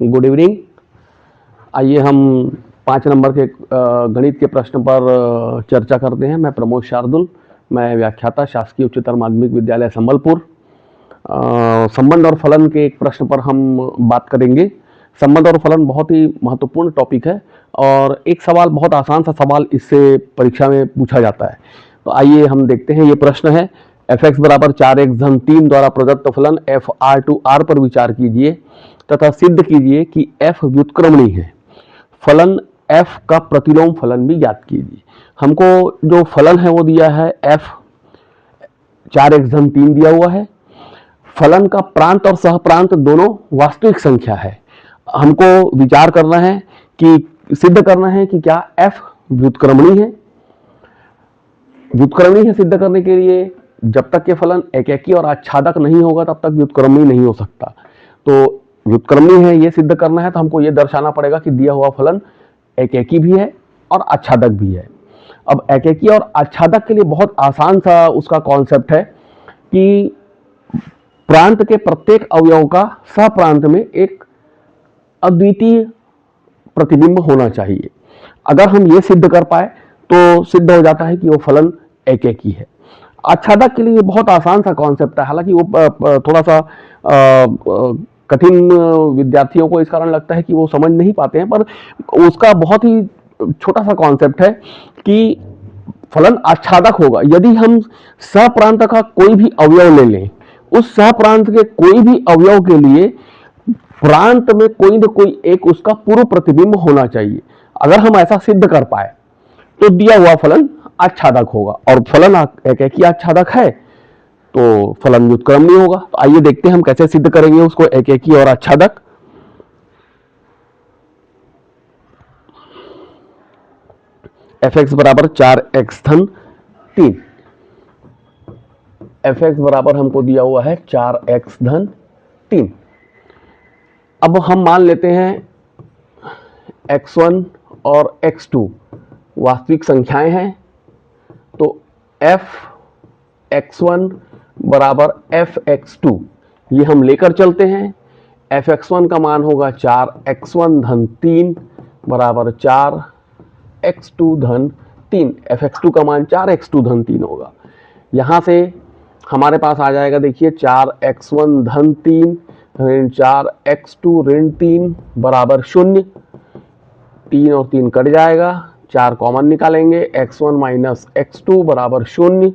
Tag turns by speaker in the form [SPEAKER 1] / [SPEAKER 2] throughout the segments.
[SPEAKER 1] Good evening. आइए हम 5 number के गणित के प्रश्न पर चर्चा करते हैं। मैं प्रमोद शार्दुल, मैं व्याख्याता, शासकीय उच्चतर माध्यमिक विद्यालय संबलपुर। संबंध और फलन के एक प्रश्न पर हम बात करेंगे। संबंध और फलन बहुत ही महत्वपूर्ण टॉपिक है और एक सवाल, बहुत आसान सा सवाल इससे परीक्षा में पूछा जाता है। तो आइए हम देखते हैं। ये प्रश्न है, f(x) बराबर 4x धन 3 द्वारा प्रदत्त फलन f(r)(r) पर विचार कीजिए तथा सिद्ध कीजिए कि f व्युत्क्रमणीय है। फलन f का प्रतिलोम फलन भी ज्ञात कीजिए। हमको जो फलन है वो दिया है f 4x धन 3 दिया हुआ है। फलन का प्रांत और सहप्रांत दोनों वास्तविक संख्या है। हमको विचार करना है कि सिद्ध करना है कि क्या f व्युत्क्रमणीय है। व्युत्क्रमणीय है सिद्ध करने के लिए जब तक ये फलन एकैकी और आच्छादक नहीं होगा तब तक व्युत्क्रमणीय नहीं हो सकता। तो व्युत्क्रमणीय है ये सिद्ध करना है तो हमको ये दर्शाना पड़ेगा कि दिया हुआ फलन एकैकी भी है और आच्छादक भी है। अब एकैकी और आच्छादक के लिए बहुत आसान सा उसका कॉन्सेप्ट है कि प्रांत के प्रत्येक अवयव का सहप्रांत में एक अद्वितीय प्रतिबिंब होना चाहिए। अगर हम ये सिद्ध कर पाए तो सिद्ध हो जाता है कि वो फलन एकैकी है। आच्छादक के लिए बहुत आसान सा कॉन्सेप्ट है, हालांकि वो थोड़ा सा कठिन विद्यार्थियों को इस कारण लगता है कि वो समझ नहीं पाते हैं, पर उसका बहुत ही छोटा सा कॉन्सेप्ट है कि फलन आच्छादक होगा यदि हम सहप्रांत का कोई भी अवयव ले लें, उस सहप्रांत के कोई भी अवयव के लिए प्रांत में कोई न कोई एक उसका पूर्व प्रतिबिंब होना चाहिए। अगर हम ऐसा सिद्ध कर पाए तो दिया हुआ फलन आच्छादक होगा, और फलन एकैकी आच्छादक है तो फलन व्युत्क्रमणीय होगा। तो आइए देखते हैं हम कैसे सिद्ध करेंगे उसको, एकैकी और आच्छादक। f(x) बराबर 4x धन 3। f(x) बराबर हमको दिया हुआ है 4x धन 3। अब हम मान लेते हैं x1 और x2 वास्तविक संख्याएं हैं, तो f(x1) बराबर f(x2) ये हम लेकर चलते हैं। f(x1) का मान होगा 4x1 धन 3 बराबर 4x2 धन 3। f(x2) का मान 4x2 धन 3 होगा। यहां से हमारे पास आ जाएगा, देखिए 4x1 धन 3 ऋण 4x2 ऋण 3 बराबर 0। 3 और 3 कट जाएगा, 4 कॉमन निकालेंगे, x1 माइनस x2 बराबर 0।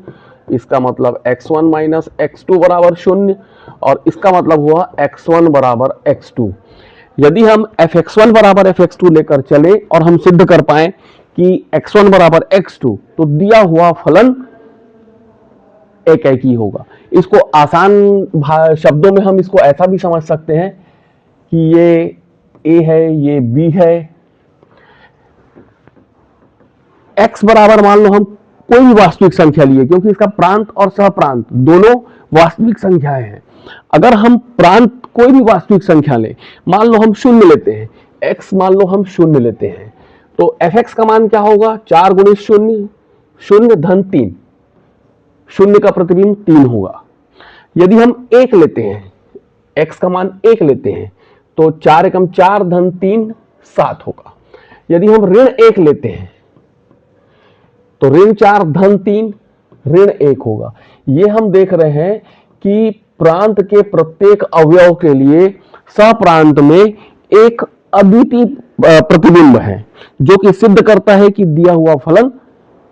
[SPEAKER 1] इसका मतलब x1 माइनस x2 बराबर 0 और इसका मतलब हुआ x1 बराबर x2। यदि हम fx1 बराबर fx2 लेकर चले और हम सिद्ध कर पाए कि x1 बराबर x2 तो दिया हुआ फलन एकैकी होगा। इसको आसान शब्दों में हम इसको ऐसा भी समझ सकते हैं कि ये a है, ये b है। x बराबर मान लो हम कोई भी वास्तविक संख्या लिए, क्योंकि इसका प्रांत और सहप्रांत दोनों वास्तविक संख्याएं हैं। अगर हम प्रांत कोई भी वास्तविक संख्या लें, मान लो हम 0 लेते हैं, x मान लो हम 0 लेते हैं, तो f(x) का मान क्या होगा? 4 गुणित 0, 0 धन 3, 0 का प्रतिबिंब 3 होगा। यदि हम 1 लेते हैं, x का मान 1 लेते हैं, तो 4 एकम 4 धन 3 7 होगा। यदि हम ऋण 1 लेते हैं तो ऋण 4 धन 3 ऋण 1 होगा। ये हम देख रहे हैं कि प्रांत के प्रत्येक अवयव के लिए सहप्रांत में एक अद्वितीय प्रतिबिंब है जो कि सिद्ध करता है कि दिया हुआ फलन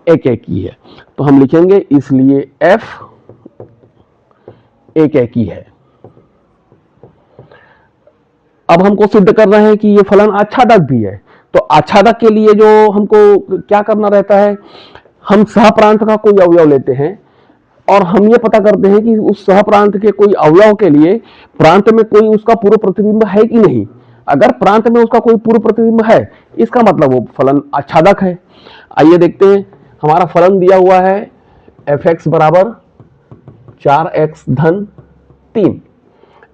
[SPEAKER 1] एकैकी है। तो हम लिखेंगे इसलिए f एकैकी है। अब हमको सिद्ध करना है कि ये फलन आच्छादक भी है। तो आच्छादक के लिए जो हमको क्या करना रहता है, हम सहप्रांत का कोई अवयव लेते हैं और हम ये पता करते हैं कि उस सहप्रांत के कोई अवयव के लिए प्रांत में कोई उसका पूर्व प्रतिबिंब है कि नहीं। अगर प्रांत में उसका कोई पूर्व प्रतिबिंब है, इसका मतलब वो फलन आच्छादक है। आइए देखते हैं, हमारा फलन दिया हुआ है f(x) बराबर 4x धन 3।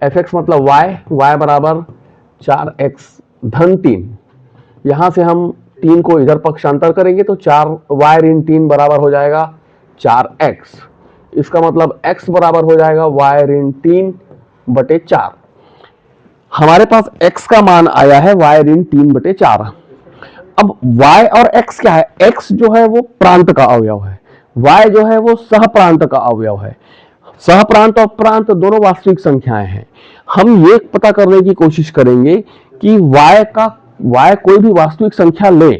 [SPEAKER 1] f(x) मतलब y बराबर 4x धन 3। यहां से हम 3 को इधर पक्षांतर करेंगे तो 4y ऋण 3 बराबर हो जाएगा 4x। इसका मतलब x बराबर हो जाएगा y ऋण 3 बटे 4। हमारे पास x का मान आया है y ऋण 3/4। अब y और x क्या है? x जो है वो प्रांत का अवयव है, y जो है वो सहप्रांत का अवयव है। सहप्रांत और प्रांत दोनों वास्तविक संख्याएं हैं। हम ये पता करने की कोशिश करेंगे कि y कोई भी वास्तविक संख्या ले।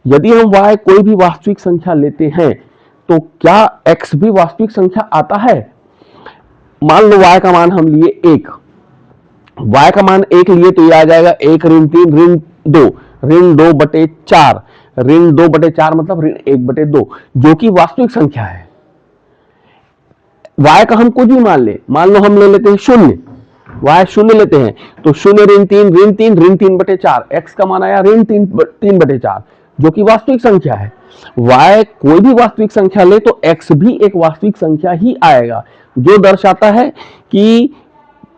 [SPEAKER 1] यदि हम y कोई भी वास्तविक संख्या लेते हैं तो क्या x भी वास्तविक संख्या आता है? मान लो y का मान हम लिए 1, y का मान 1 लिए तो ये आ जाएगा 1 ऋण 3 ऋण 2 ऋण 2/4 ऋण 2/4 मतलब ऋण 1/2 जो कि वास्तविक संख्या है। y का हम कुछ भी मान लो हम ले लेते हैं 0, y 0 लेते हैं तो 0 ऋण 3 ऋण 3 ऋण 3/4, x का मान आया ऋण 3/4 जो कि वास्तविक संख्या है। y कोई भी वास्तविक संख्या ले तो x भी एक वास्तविक संख्या ही आएगा, जो दर्शाता है कि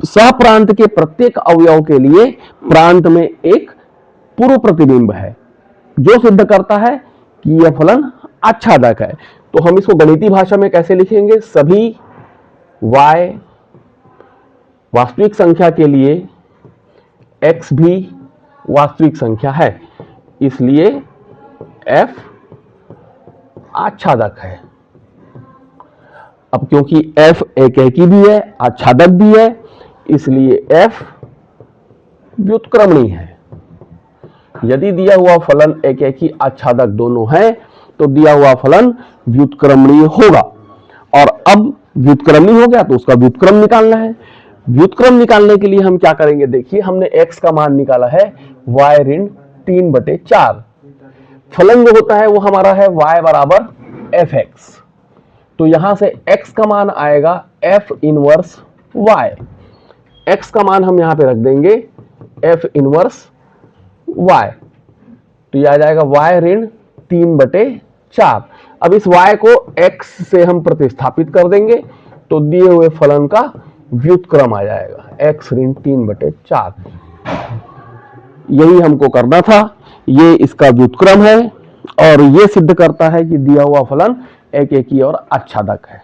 [SPEAKER 1] सहप्रांत के प्रत्येक अवयव के लिए प्रांत में एक पूर्व प्रतिबिंब है, जो सिद्ध करता है कि यह फलन आच्छादक है। तो हम इसको गणितीय भाषा में कैसे लिखेंगे? सभी y वास्तविक संख्या के लिए x भी वास्तविक संख्या है, इसलिए f आच्छादक है। अब क्योंकि f एकेकी भी है, आच्छादक भी है, इसलिए f व्युत्क्रमणीय है। यदि दिया हुआ फलन एकेकी आच्छादक दोनों है तो दिया हुआ फलन व्युत्क्रमणीय होगा। और अब व्युत्क्रमणीय हो गया तो उसका व्युत्क्रम निकालना है। व्युत्क्रम निकालने के लिए हम क्या करेंगे? देखिए, हमने x का मान निकाला है y ऋण 3/4। फलन जो होता है वो हमारा है y बराबर fx, तो यहां से x का मान आएगा f इनवर्स y। x का मान हम यहां पे रख देंगे f इनवर्स y, तो यह आ जाएगा y ऋण 3/4। अब इस y को x से हम प्रतिस्थापित कर देंगे तो दिए हुए फलन का व्युत्क्रम आ जाएगा x ऋण 3/4। यही हमको करना था, ये इसका व्युत्क्रम है और ये सिद्ध करता है कि दिया हुआ फलन एकेकी और आच्छादक है।